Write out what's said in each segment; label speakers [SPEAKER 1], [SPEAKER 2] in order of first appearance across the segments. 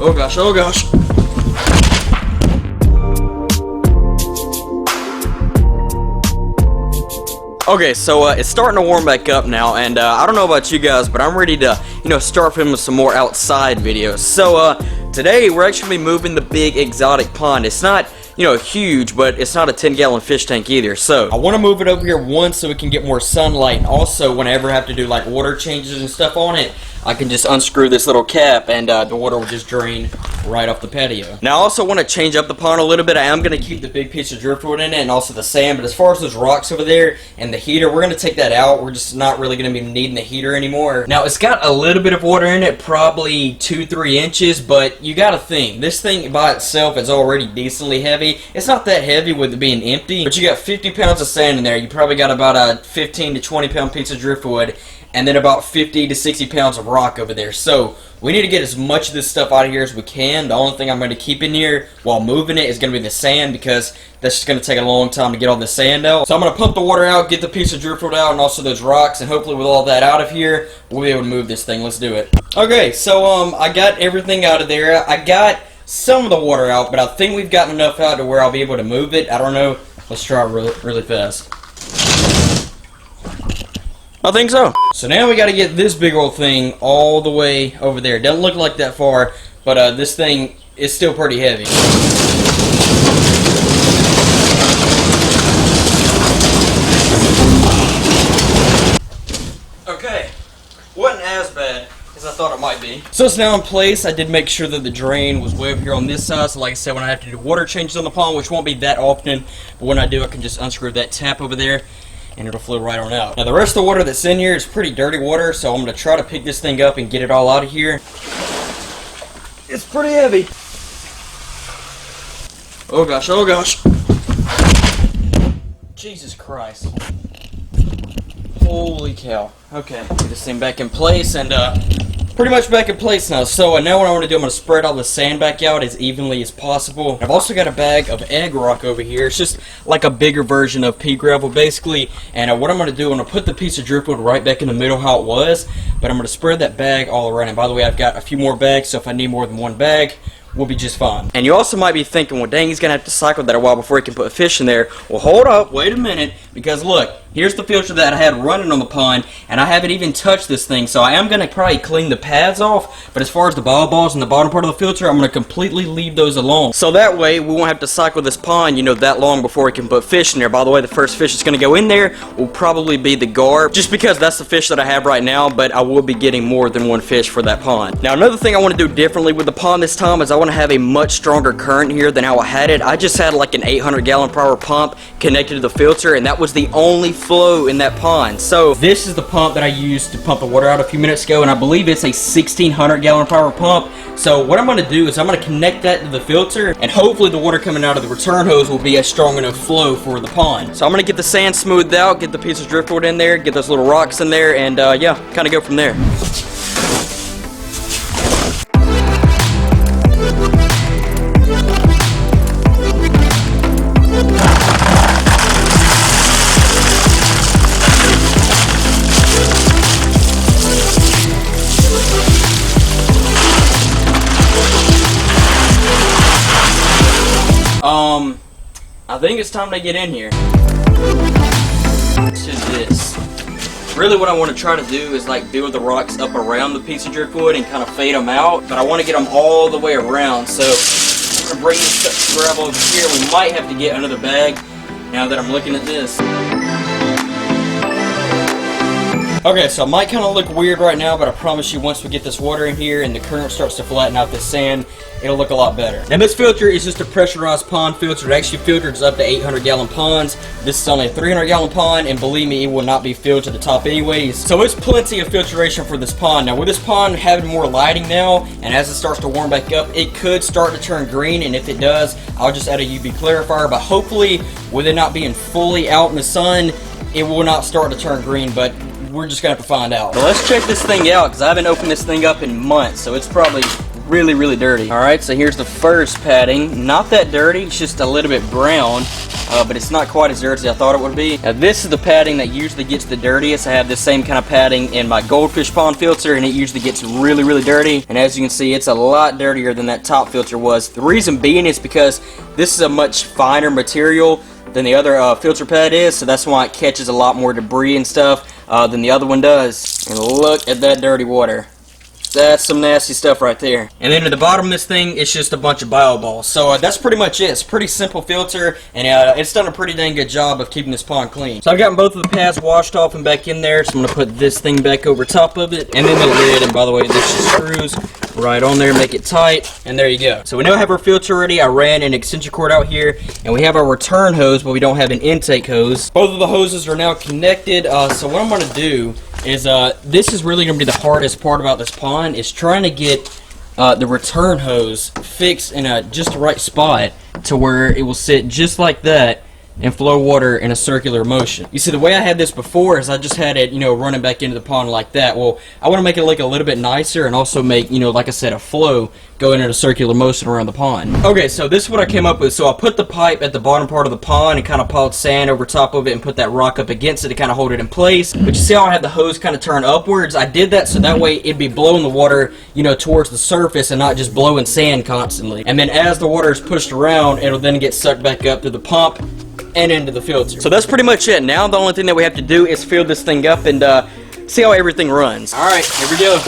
[SPEAKER 1] Oh gosh, oh gosh. Okay, so it's starting to warm back up now, and I don't know about you guys, but I'm ready to, start filming some more outside videos. So today we're actually moving the big exotic pond. It's not, huge, but it's not a 10-gallon fish tank either. So I want to move it over here once so we can get more sunlight, and also whenever I have to do like water changes and stuff on it, I can just unscrew this little cap and the water will just drain right off the patio. Now I also want to change up the pond a little bit. I am going to keep the big piece of driftwood in it and also the sand, but as far as those rocks over there and the heater, we're going to take that out. We're just not really going to be needing the heater anymore. Now it's got a little bit of water in it, probably 2-3 inches, but you got to think, this thing by itself is already decently heavy. It's not that heavy with it being empty, but you got 50 pounds of sand in there. You probably got about a 15 to 20 pound piece of driftwood, and then about 50 to 60 pounds of rock over there. So we need to get as much of this stuff out of here as we can. The only thing I'm going to keep in here while moving it is going to be the sand, because that's just going to take a long time to get all the sand out. So I'm going to pump the water out, get the piece of driftwood out, and also those rocks, and hopefully with all that out of here, we'll be able to move this thing. Let's do it. Okay, so I got everything out of there. I got some of the water out, but I think we've gotten enough out to where I'll be able to move it. I don't know. Let's try really fast. I think so. So now we got to get this big old thing all the way over there. It doesn't look like that far, but this thing is still pretty heavy. Okay, wasn't as bad as I thought it might be. So it's now in place. I did make sure that the drain was way over here on this side, so like I said, when I have to do water changes on the pond, which won't be that often, but when I do, I can just unscrew that tap over there and it'll flow right on out. Now the rest of the water that's in here is pretty dirty water, so I'm going to try to pick this thing up and get it all out of here. It's pretty heavy. Oh gosh, oh gosh. Jesus Christ. Holy cow. Okay, get this thing back in place, and pretty much back in place now. So now what I want to do, I'm going to spread all the sand back out as evenly as possible. I've also got a bag of egg rock over here. It's just like a bigger version of pea gravel basically, and what I'm going to do, I'm going to put the piece of driftwood right back in the middle how it was, but I'm going to spread that bag all around. And by the way, I've got a few more bags, so if I need more than one bag, we'll be just fine. And you also might be thinking, well dang, he's going to have to cycle that a while before he can put fish in there. Well hold up, wait a minute, because look, here's the filter that I had running on the pond, and I haven't even touched this thing, so I am going to probably clean the pads off, but as far as the balls in the bottom part of the filter, I'm going to completely leave those alone. So that way, we won't have to cycle this pond, that long before we can put fish in there. By the way, the first fish that's going to go in there will probably be the garb, just because that's the fish that I have right now, but I will be getting more than one fish for that pond. Now, another thing I want to do differently with the pond this time is I want to have a much stronger current here than how I had it. I just had like an 800-gallon-per-hour pump connected to the filter, and that was the only flow in that pond. So this is the pump that I used to pump the water out a few minutes ago, and I believe it's a 1600-gallon-per-hour pump. So what I'm going to do is I'm going to connect that to the filter, and hopefully the water coming out of the return hose will be a strong enough flow for the pond. So I'm going to get the sand smoothed out, get the piece of driftwood in there, get those little rocks in there, and yeah, kind of go from there. I think it's time to get in here. To this. Really what I want to try to do is like build the rocks up around the piece of driftwood and kind of fade them out, but I want to get them all the way around. So I'm going to bring this gravel over here. We might have to get another bag now that I'm looking at this. Okay, so it might kind of look weird right now, but I promise you once we get this water in here and the current starts to flatten out the sand, it'll look a lot better. Now this filter is just a pressurized pond filter. It actually filters up to 800-gallon ponds. This is only a 300-gallon pond, and believe me, it will not be filled to the top anyways. So it's plenty of filtration for this pond. Now with this pond having more lighting now, and as it starts to warm back up, it could start to turn green, and if it does, I'll just add a UV clarifier, but hopefully with it not being fully out in the sun, it will not start to turn green, but we're just gonna have to find out. So let's check this thing out, because I haven't opened this thing up in months, so it's probably really, really dirty. Alright, so here's the first padding. Not that dirty, it's just a little bit brown, but it's not quite as dirty as I thought it would be. Now this is the padding that usually gets the dirtiest. I have this same kind of padding in my goldfish pond filter, and it usually gets really, really dirty. And as you can see, it's a lot dirtier than that top filter was. The reason being is because this is a much finer material than the other filter pad is, so that's why it catches a lot more debris and stuff than the other one does. And look at that dirty water. That's some nasty stuff right there. And then at the bottom of this thing, it's just a bunch of bio balls. So that's pretty much it. It's a pretty simple filter, and it's done a pretty dang good job of keeping this pond clean. So I've gotten both of the pads washed off and back in there, so I'm going to put this thing back over top of it, and then the lid, and by the way, this just screws right on there, make it tight, and there you go. So we now have our filter ready. I ran an extension cord out here, and we have our return hose, but we don't have an intake hose. Both of the hoses are now connected, so what I'm going to do is this is really going to be the hardest part about this pond, is trying to get the return hose fixed in just the right spot to where it will sit just like that and flow water in a circular motion. You see, the way I had this before is I just had it, running back into the pond like that. Well, I want to make it look a little bit nicer and also make, like I said, a flow going in a circular motion around the pond. Okay, so this is what I came up with. So I put the pipe at the bottom part of the pond and kind of piled sand over top of it and put that rock up against it to kind of hold it in place. But you see how I had the hose kind of turn upwards? I did that so that way it'd be blowing the water, towards the surface and not just blowing sand constantly. And then as the water is pushed around, it'll then get sucked back up through the pump and into the filter. So that's pretty much it. Now the only thing that we have to do is fill this thing up and see how everything runs. Alright, here we go.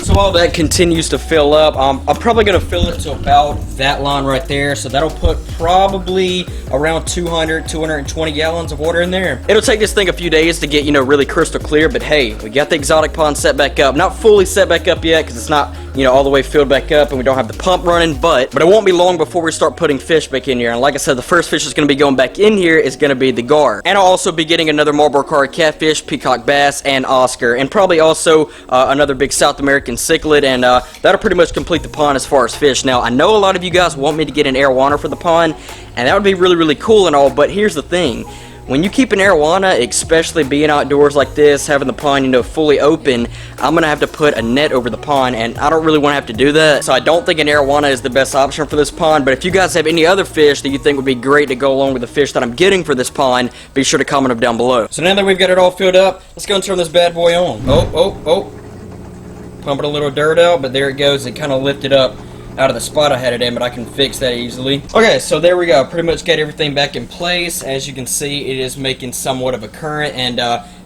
[SPEAKER 1] So while that continues to fill up, I'm probably going to fill it to about that line right there. So that'll put probably around 220 gallons of water in there. It'll take this thing a few days to get, really crystal clear, but hey, we got the exotic pond set back up. Not fully set back up yet because it's not, all the way filled back up and we don't have the pump running, but it won't be long before we start putting fish back in here. And like I said, the first fish that's going to be going back in here is going to be the gar. And I'll also be getting another Marlboro Card catfish, peacock bass, and Oscar. And probably also another big South American cichlid, and that'll pretty much complete the pond as far as fish. Now, I know a lot of you guys want me to get an arowana for the pond, and that would be really, really cool and all, but here's the thing. When you keep an arowana, especially being outdoors like this, having the pond, fully open, I'm going to have to put a net over the pond, and I don't really want to have to do that. So I don't think an arowana is the best option for this pond, but if you guys have any other fish that you think would be great to go along with the fish that I'm getting for this pond, be sure to comment them down below. So now that we've got it all filled up, let's go and turn this bad boy on. Oh. Pumping a little dirt out, but there it goes. It kind of lifted up out of the spot I had it in, but I can fix that easily. Okay, so there we go. Pretty much got everything back in place. As you can see, it is making somewhat of a current, and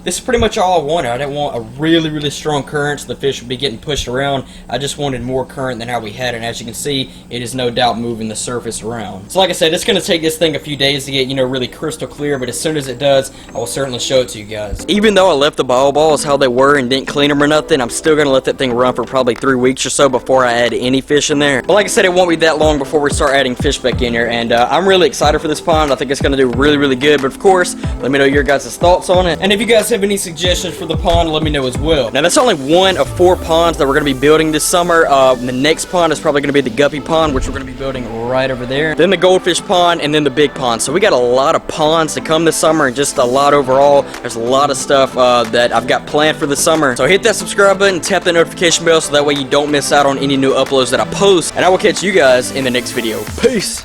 [SPEAKER 1] this is pretty much all I wanted. I didn't want a really, really strong current so the fish would be getting pushed around. I just wanted more current than how we had it, and as you can see, it is no doubt moving the surface around. So like I said, it's going to take this thing a few days to get, really crystal clear, but as soon as it does, I will certainly show it to you guys. Even though I left the bio balls how they were and didn't clean them or nothing, I'm still going to let that thing run for probably 3 weeks or so before I add any fish in there. But like I said, it won't be that long before we start adding fish back in here, and I'm really excited for this pond. I think it's going to do really, really good, but of course, let me know your guys' thoughts on it. And if you guys have any suggestions for the pond, let me know as well. Now, that's only one of 4 ponds that we're going to be building this summer. The next pond is probably going to be the guppy pond, which we're going to be building right over there. Then the goldfish pond, and then the big pond. So we got a lot of ponds to come this summer, and just a lot overall. There's a lot of stuff that I've got planned for the summer. So hit that subscribe button, tap that notification bell so that way you don't miss out on any new uploads that I post. And I will catch you guys in the next video. Peace!